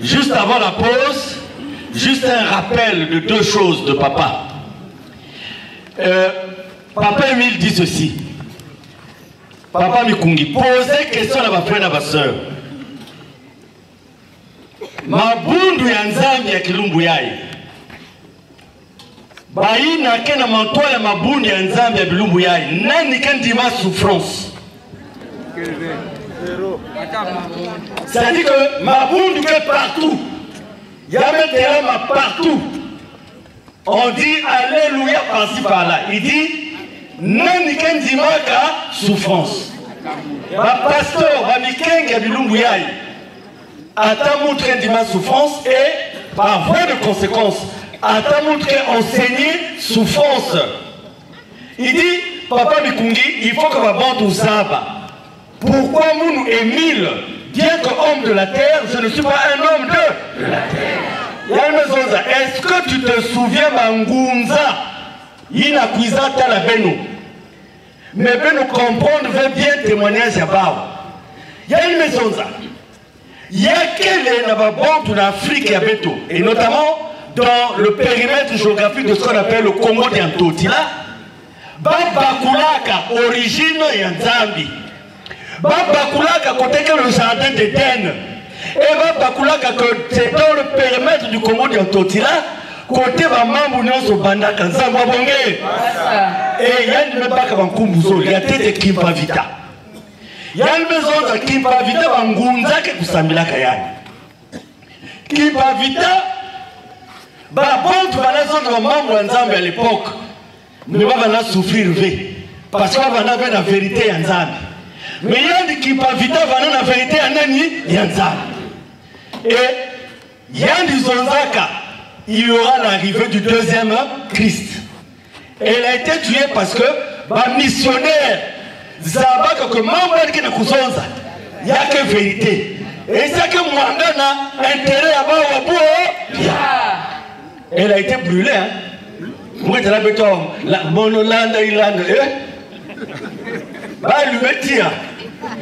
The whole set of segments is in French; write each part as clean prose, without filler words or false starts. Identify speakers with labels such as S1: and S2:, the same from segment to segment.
S1: Juste avant la pause, juste un rappel de deux choses de papa. Papa Emile dit ceci. Papa Mikungi, posez question à ma frère et à ma soeur. Mabundu ya nzambi ya kilumbu yai. Baina kena mantoa ya mabundu ya nzambi ya bilumbu yai. Nani kendi ma souffrance? C'est-à-dire que mabundu que partout. Il y a maintenant partout. On dit Alléluia par-ci par-là. Il dit Nani kendi maka souffrance. Ma pasteur, ma mikengi ya bilumbu yai. Attends montrer ma souffrance et par voie de conséquence, attends montrer enseigner souffrance. Il dit, Papa Mikungi, il faut que ma bande nous abat. Pourquoi nous Émile, bien qu'homme de la terre, je ne suis pas un homme de la terre. Est-ce que tu te souviens, Mangunza, il a cuisé à la Beno. Mais Beno comprendre veut bien témoigner à Bao. Il y a une maison ça. Il y a quelle banque en Afrique et notamment dans le périmètre géographique de ce qu'on appelle le Congo d'Antotila, Babakulaka, origine Yanzambi, Babakulaka, côté que le jardin d'Éden, et Babakulaka, c'est dans le périmètre du Congo d'Antotila, côté Bamambounion au Bandaka, Zambabonge, et il y a une baka Bankumbuzo, il y a des Kimpavita. Il y a une maison qui va vite à Ngunza qui est Samila Kayani. Qui va vite à bon, tu vas la zone de membre ensemble à l'époque. Mais va la souffrir, parce qu'on va avoir la vérité ensemble. Mais il y a des qui va vite à la vérité ensemble. Et il y a des Zonzaka, il y aura l'arrivée du deuxième Christ. Et elle a été tuée parce que les missionnaires. Zabaka que mambo qui ne kuzonza il y a que vérité et ça que mwanga na intérêt à bas elle a été brûlée hein moi je la béton la monolanda ilanda ba lui metia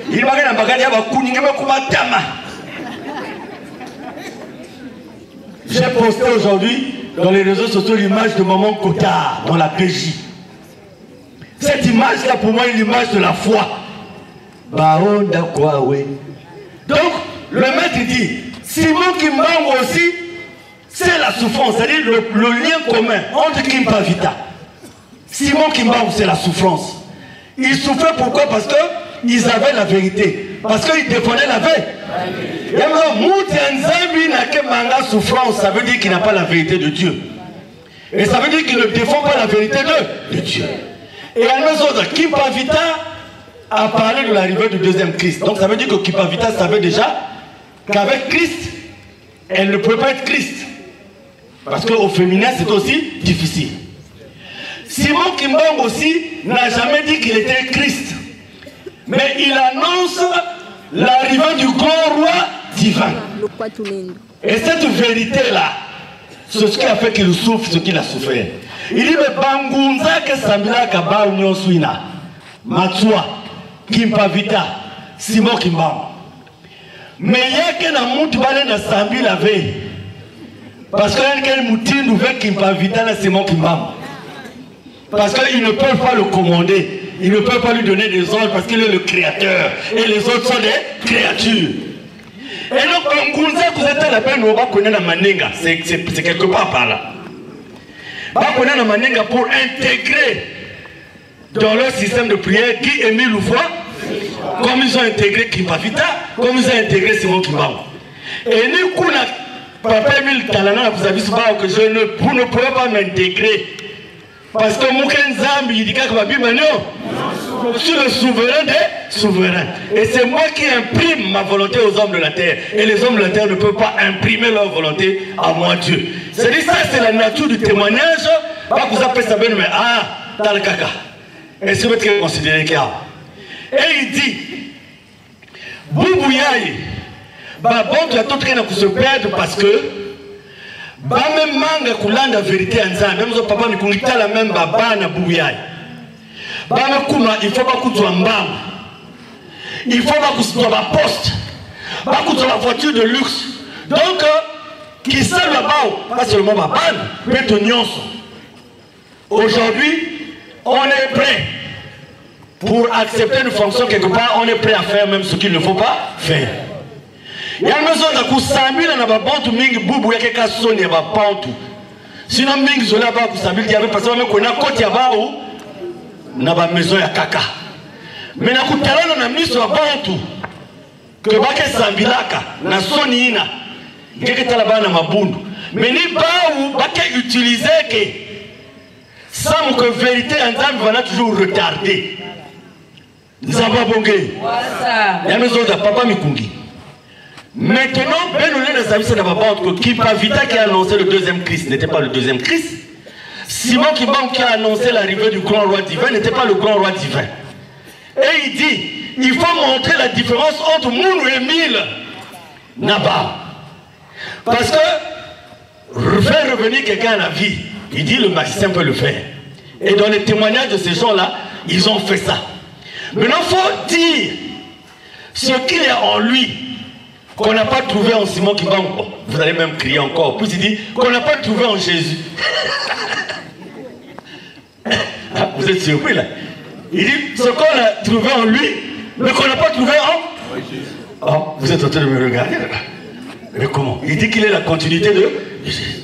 S1: il va na bagadi ya bakuninga bakumatama. J'ai posté aujourd'hui dans les réseaux sociaux l'image de Maman Kotard dans la PJ. Cette image-là, pour moi, est l'image de la foi. Donc, le maître dit, Simon Kimbangu aussi, c'est la souffrance, c'est-à-dire le lien commun entre Kimpavita. Simon Kimbangu, c'est la souffrance. Ils souffraient pourquoi? Parce qu'ils avaient la vérité. Parce qu'ils défendaient la vérité. Et souffrance, ça veut dire qu'il n'a pas la vérité de Dieu. Et ça veut dire qu'il ne défend pas la vérité de Dieu. Et à nous autres, Kimpavita a parlé de l'arrivée du deuxième Christ. Donc ça veut dire que Kimpavita savait déjà qu'avec Christ, elle ne peut pas être Christ. Parce qu'au féminin, c'est aussi difficile. Simon Kimbangu aussi n'a jamais dit qu'il était Christ. Mais il annonce l'arrivée du grand roi divin. Et cette vérité-là, c'est ce qui a fait qu'il souffre, ce qu'il a souffert. Il dit, mais Bangunza que Samila Kaba Union Suina, Matsua, Kimpavita, Simon Kimbangu. Mais il y a qu'un amour qui va aller dans Sambi la veille. Parce qu'il y a quelqu'un qui nous veut Kimpavita dans Simon Kimbangu. Parce qu'ils ne peuvent pas le commander. Ils ne peuvent pas lui donner des ordres parce qu'il est le créateur. Et les autres sont des créatures. Et donc, Bangunza, vous êtes à la peine, on va connaître la Manenga. C'est quelque part par là. Pour intégrer dans leur système de prière qui est mis le foi, comme ils ont intégré Kimpavita, comme ils ont intégré Simon Kimbangu. Et nous, Papa Emile Talana, vous avez dit que vous ne pouvez pas m'intégrer. Parce que Moukenzambi, il dit que je suis le souverain des souverains. Et c'est moi qui imprime ma volonté aux hommes de la terre. Et les hommes de la terre ne peuvent pas imprimer leur volonté à moi, Dieu. C'est ça, c'est la nature du témoignage. Vous appelez ça bien, mais dans le caca. Est-ce que vous pouvez considérer qu'il y a? Et il dit, Boubouyaï, bon, tu as tout train de se perdre parce que même manga kulanda vérité ensemble. Même papa ni kulita la même baba na Boubouyaï. Il faut pas que tu en bas. Il faut pas que tu sois poste. Beaucoup de la voiture de luxe. Donc, qui sait là-bas, pas seulement ma panne, mais de nuance. Aujourd'hui, on est prêt pour accepter une fonction quelque part, on est prêt à faire même ce qu'il ne faut pas faire. Il y a une maison de Koussambi, il y a un bantu mingi boubou, il y a quelqu'un sonné, il y a un bantu. Sinon, mingi zola ba Koussambi, il y avait parce que on a côté à bas où, na ba maison ya kaka. Mais na kutalana na miso ya bantu, que bake sambilaka, na soni ina, ngeke talaba na mabundu. Mais ni ba où bake utiliser que, sans que vérité en dame va toujours retarder. Nzamba bongé. Il y a maison de papa Mikungi. Maintenant, Benolé les amis, c'est que Kipavita qui a annoncé le deuxième Christ n'était pas le deuxième Christ. Simon Kimban qui a annoncé l'arrivée du grand roi divin n'était pas le grand roi divin. Et il dit, il faut montrer la différence entre Mounou et Mille. Naba. Parce que faire revenir quelqu'un à la vie, il dit le magicien peut le faire. Et dans les témoignages de ces gens-là, ils ont fait ça. Maintenant, il faut dire ce qu'il y a en lui qu'on n'a pas trouvé en Simon Kimbangu. Vous allez même crier encore. Puis il dit qu'on n'a pas trouvé en Jésus. Vous êtes surpris là. Il dit ce qu'on a trouvé en lui, mais qu'on n'a pas trouvé en... Oh, vous êtes en train de me regarder là. Mais comment? Il dit qu'il est la continuité de Jésus.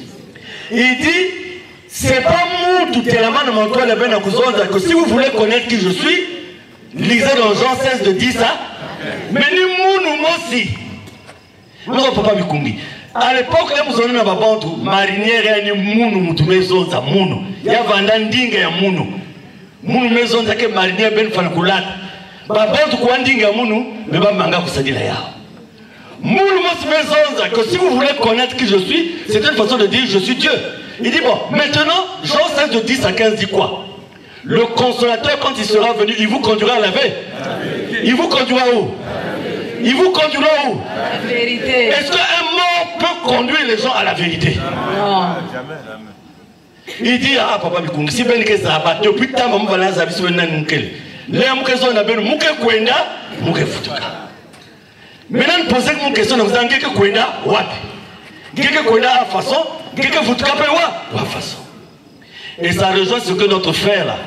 S1: Il dit, c'est pas moi tout tellement de mon toit que si vous voulez connaître qui je suis, lisez dans Jean 16 de 10 à... Mais ni nous aussi. Nous avons papa Mikungi. À l'époque, nous avons un babantu, marinière et mounou, moutou maison za mounou. Il y a vandandinga ya mounou. Mounou maison za ke marinière ben falkulat. Babantu kwandinga mounou, mais ba manga kusadila ya. Mounou maison za que si vous voulez connaître qui je suis, c'est une façon de dire je suis Dieu. Il dit bon, maintenant, Jean 16 de 10 à 15 dit quoi? Le consolateur, quand il sera venu, il vous conduira à la veille. Il vous conduira où? Il vous conduira où? La vérité. Est-ce qu'un mort peut conduire les gens à la vérité? Non. Il dit, ah papa Mikungi, si ben que ça va, depuis tant maman va lancer sur une nunkel. Les amoukezo na ben mouke kwenda, mouke futuka. Maintenant posez une question, nous avons quelque kwenda wapi? Quelque kwenda à façon, quelque futuka pe wa façon. Et ça rejoint ce que notre frère là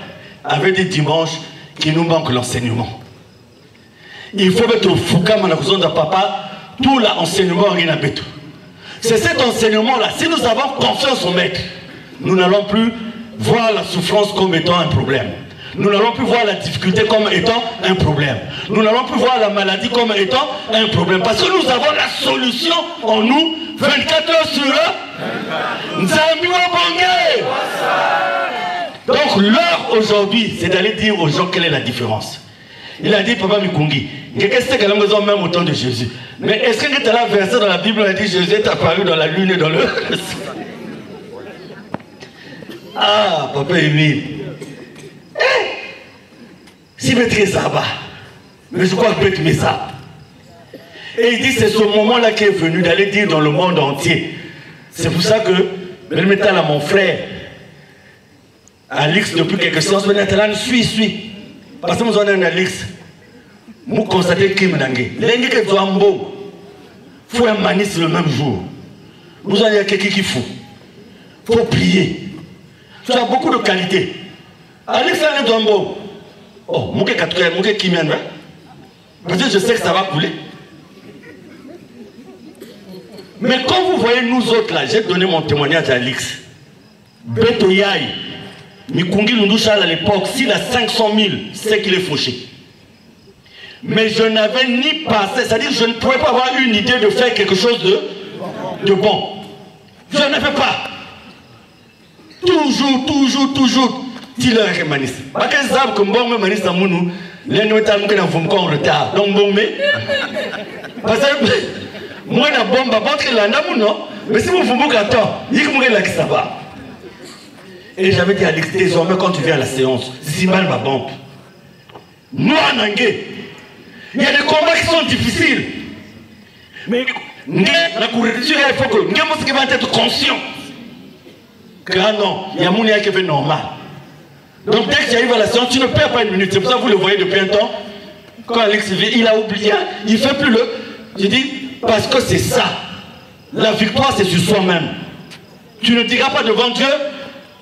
S1: avait dit dimanche, qui nous manque l'enseignement. Il faut mettre au fouca de papa tout l'enseignement rien à mettre. C'est cet enseignement là. Si nous avons confiance au maître, nous n'allons plus voir la souffrance comme étant un problème. Nous n'allons plus voir la difficulté comme étant un problème. Nous n'allons plus voir la maladie comme étant un problème. Parce que nous avons la solution en nous 24 heures sur eux. Donc l'heure aujourd'hui, c'est d'aller dire aux gens quelle est la différence. Il a dit, papa Mikungi, qu'est-ce que nous avons même au temps de Jésus? Mais est-ce que tu as la verset dans la Bible où il a dit Jésus est apparu dans la lune et dans le... Ah, papa Émile. Si maîtrise ça va, mais je crois que peut-être ça. Et il dit, c'est ce moment-là qui est venu d'aller dire dans le monde entier. C'est pour ça que, même à mon frère, Alix, depuis quelques séances, maintenant, suis. Parce que nous avons un Alix. Nous constatons qu'il y a un crime. L'année que tu as un beau, il faut un manis le même jour. Nous avons quelqu'un qui faut. Il faut prier. Tu as beaucoup de qualités. Alix, c'est un beau. Oh, je sais qui vient. Peut-être je sais que ça va couler. Mais quand vous voyez nous autres là, j'ai donné mon témoignage à Alix. Beto Yaï, Mikungi Lundouchal à l'époque, s'il a 500 000, c'est qu'il est fauché. Mais je n'avais ni passé, c'est-à-dire je ne pouvais pas avoir une idée de faire quelque chose de bon. Je n'avais pas. Toujours. Dis-leur que manis. Parce que ça, comme bon, manis, ça mounou, les nous t'as mis en retard. Donc bon, mais. Parce que moi, la bombe, battre la namouno, mais si vous vous moquez à temps, il faut que ça va. Et j'avais dit à Alex, désormais, quand tu viens à la séance, Zimbal ma bombe. Nous, en anglais, il y a des combats qui sont difficiles. Mais la couverture, il faut que nous va être conscient. Que non, il y a mon qui fait normal. Donc dès que tu arrives à la séance, tu ne perds pas une minute. C'est pour ça que vous le voyez depuis un temps. Quand Alex vient, il a oublié, il ne fait plus le... Je dis, parce que c'est ça. La victoire, c'est sur soi-même. Tu ne diras pas devant Dieu,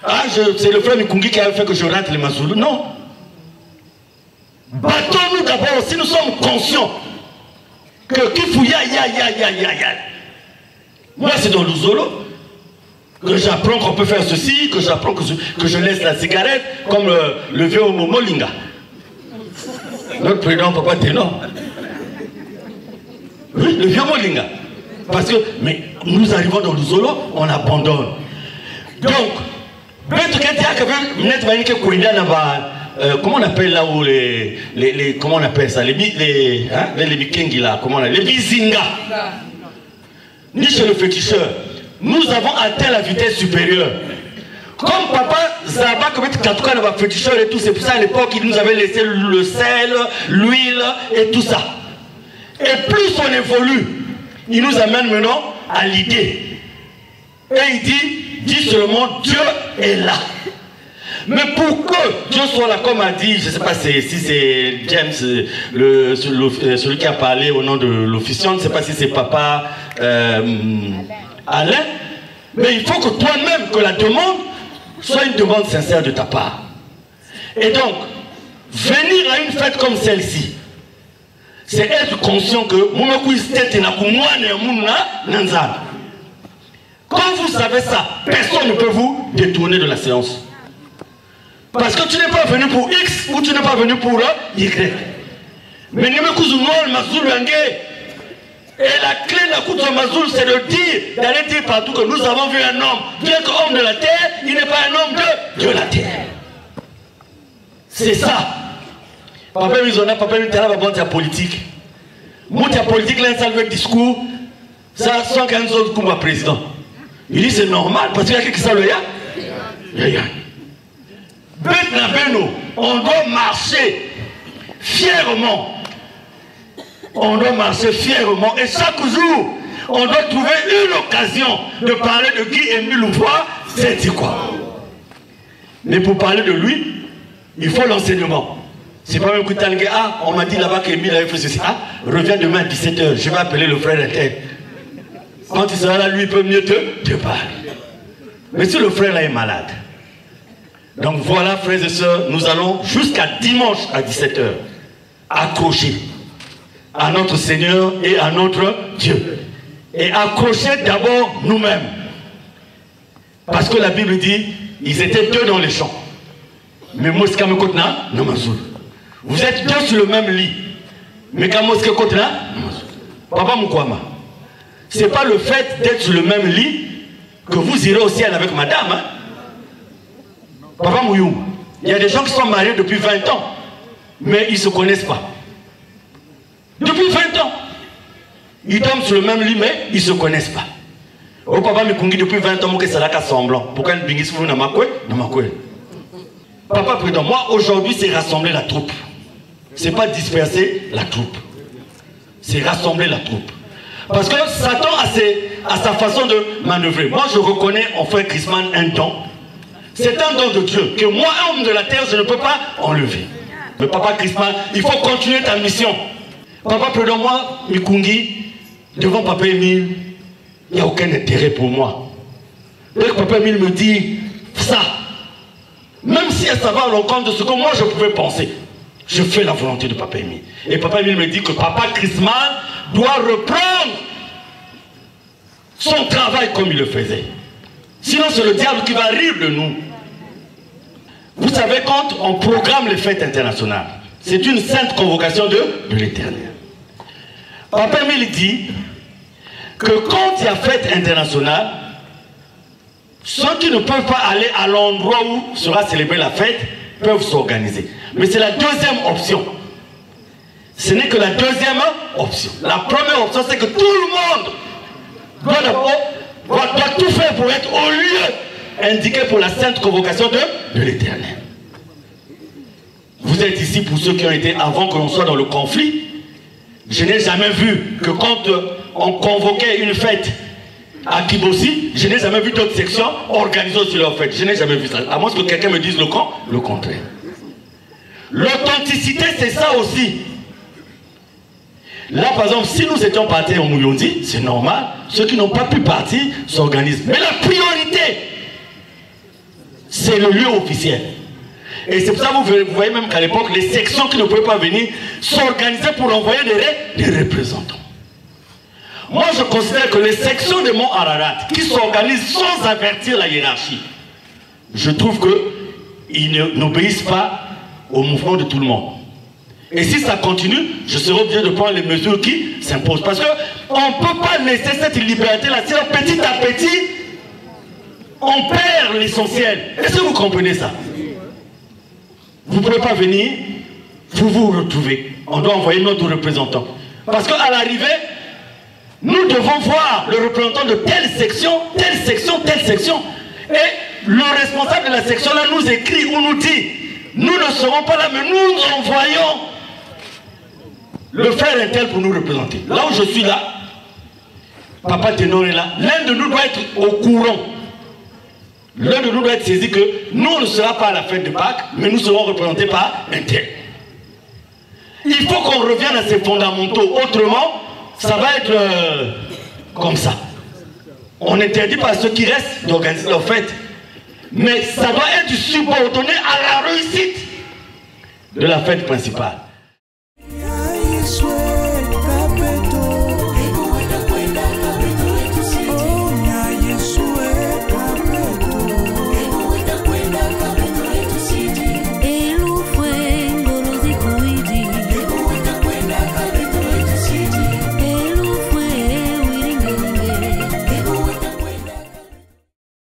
S1: ah, c'est le frère Mikungi qui a fait que je rate les Mazoulou. Non. Battons-nous d'abord si nous sommes conscients que Kifouya, moi, c'est dans l'Ouzolo que j'apprends qu'on peut faire ceci, que j'apprends que je laisse la cigarette, comme le vieux Molinga. Notre président Papa Ténor. Oui, le vieux Molinga. Parce que, mais nous arrivons dans l'Ouzolo, on abandonne. Donc, comment on appelle là où comment on appelle ça, les bikengi là, comment on appelle, les bizinga. Ni chez le féticheur, nous avons atteint la vitesse supérieure. Comme papa Zaba, comme Katouka n'a féticheur et tout, c'est pour ça à l'époque il nous avait laissé le sel, l'huile et tout ça. Et plus on évolue, il nous amène maintenant à l'idée. Et il dit seulement Dieu est là. Mais pour que Dieu soit là, comme a dit, je ne sais pas si c'est James, celui qui a parlé au nom de l'officiant, je ne sais pas si c'est papa Alain, mais il faut que toi-même, que la demande soit une demande sincère de ta part. Et donc, venir à une fête comme celle-ci, c'est être conscient que quand vous savez ça, personne ne peut vous détourner de la séance. Parce que tu n'es pas venu pour X ou tu n'es pas venu pour Y. Mais et la clé de la coupe de Mazoul, c'est de dire, d'aller dire partout que nous avons vu un homme. Bien qu'homme de la terre, il n'est pas un homme de la terre. C'est ça. Papa Mizona, papa Mitala va bonne politique. Moi, ta politique, là, ça le discours, ça sans qu'un autre comme président. Il dit c'est normal, parce qu'il y a quelque chose là. On doit marcher fièrement. On doit marcher fièrement. Et chaque jour, on doit trouver une occasion de parler de qui Émile Louvois, c'est quoi. Mais pour parler de lui, il faut l'enseignement. C'est pas même que ah, on m'a dit là-bas qu'Émile avait fait ceci. Ah, reviens demain à 17 h, je vais appeler le frère Inter. Quand il sera là, lui, il peut mieux te parler. Mais si le frère là est malade. Donc voilà, frères et sœurs, nous allons jusqu'à dimanche à 17 h accrocher à notre Seigneur et à notre Dieu. Et accrocher d'abord nous-mêmes. Parce que la Bible dit, ils étaient deux dans les champs. Mais Mosca me kotna, non mazoul. Vous êtes deux sur le même lit. Mais quand Mosca kotna, Papa Moukwama. C'est pas le fait d'être sur le même lit que vous irez au ciel avec madame. Hein? Papa Mouyou. Il y a des gens qui sont mariés depuis 20 ans. Mais ils ne se connaissent pas. Depuis 20 ans. Ils tombent sur le même lit, mais ils ne se connaissent pas. Oh papa Mikungi, depuis 20 ans, c'est là qu'à semblant. Pourquoi il bingis vous n'amakoué? Papa président, moi aujourd'hui c'est rassembler la troupe. C'est pas disperser la troupe. C'est rassembler la troupe. Parce que Satan a sa façon de manœuvrer. Moi je reconnais en frère Chrisman un don. C'est un don de Dieu que moi, homme de la terre, je ne peux pas enlever. Mais papa Chrisman, il faut continuer ta mission. Papa président, moi, Mikungi, devant papa Émile, il n'y a aucun intérêt pour moi. Dès que papa Émile me dit ça, même si ça va à l'encontre de ce que moi je pouvais penser, je fais la volonté de papa Émile. Et papa Émile me dit que papa Chrisman doit reprendre son travail comme il le faisait. Sinon c'est le diable qui va rire de nous. Vous savez, quand on programme les fêtes internationales, c'est une sainte convocation de l'Éternel. Papa Émile dit que quand il y a fête internationale, ceux qui ne peuvent pas aller à l'endroit où sera célébrée la fête peuvent s'organiser. Mais c'est la deuxième option. Ce n'est que la deuxième option. La première option, c'est que tout le monde doit tout faire pour être au lieu indiqué pour la sainte convocation de l'Éternel. Vous êtes ici pour ceux qui ont été avant que l'on soit dans le conflit. Je n'ai jamais vu que quand on convoquait une fête à Kibossi, je n'ai jamais vu d'autres sections organisées aussi leur fête. Je n'ai jamais vu ça. À moins que quelqu'un me dise le contraire. L'authenticité, c'est ça aussi. Là, par exemple, si nous étions partis en Mouyondi, c'est normal. Ceux qui n'ont pas pu partir s'organisent. Mais la priorité, c'est le lieu officiel. Et c'est pour ça que vous voyez même qu'à l'époque, les sections qui ne pouvaient pas venir s'organisaient pour envoyer des représentants. Moi, je considère que les sections de Mont Ararat, qui s'organisent sans avertir la hiérarchie, je trouve qu'ils n'obéissent pas au mouvement de tout le monde. Et si ça continue, je serai obligé de prendre les mesures qui s'imposent. Parce qu'on ne peut pas laisser cette liberté-là. Sinon, petit à petit, on perd l'essentiel. Est-ce que vous comprenez ça? Vous ne pouvez pas venir, vous vous retrouvez. On doit envoyer notre représentant. Parce qu'à l'arrivée, nous devons voir le représentant de telle section, telle section, telle section. Et le responsable de la section-là nous écrit ou nous dit, nous ne serons pas là, mais nous envoyons le frère intel pour nous représenter. Là où je suis là, Papa Ténor est là, l'un de nous doit être au courant. L'un de nous doit être saisi que nous, on ne sera pas à la fête de Pâques, mais nous serons représentés par un tel. Il faut qu'on revienne à ces fondamentaux. Autrement, ça va être comme ça. On n'interdit pas à ceux qui restent d'organiser leur fête. Mais ça doit être subordonné à la réussite de la fête principale.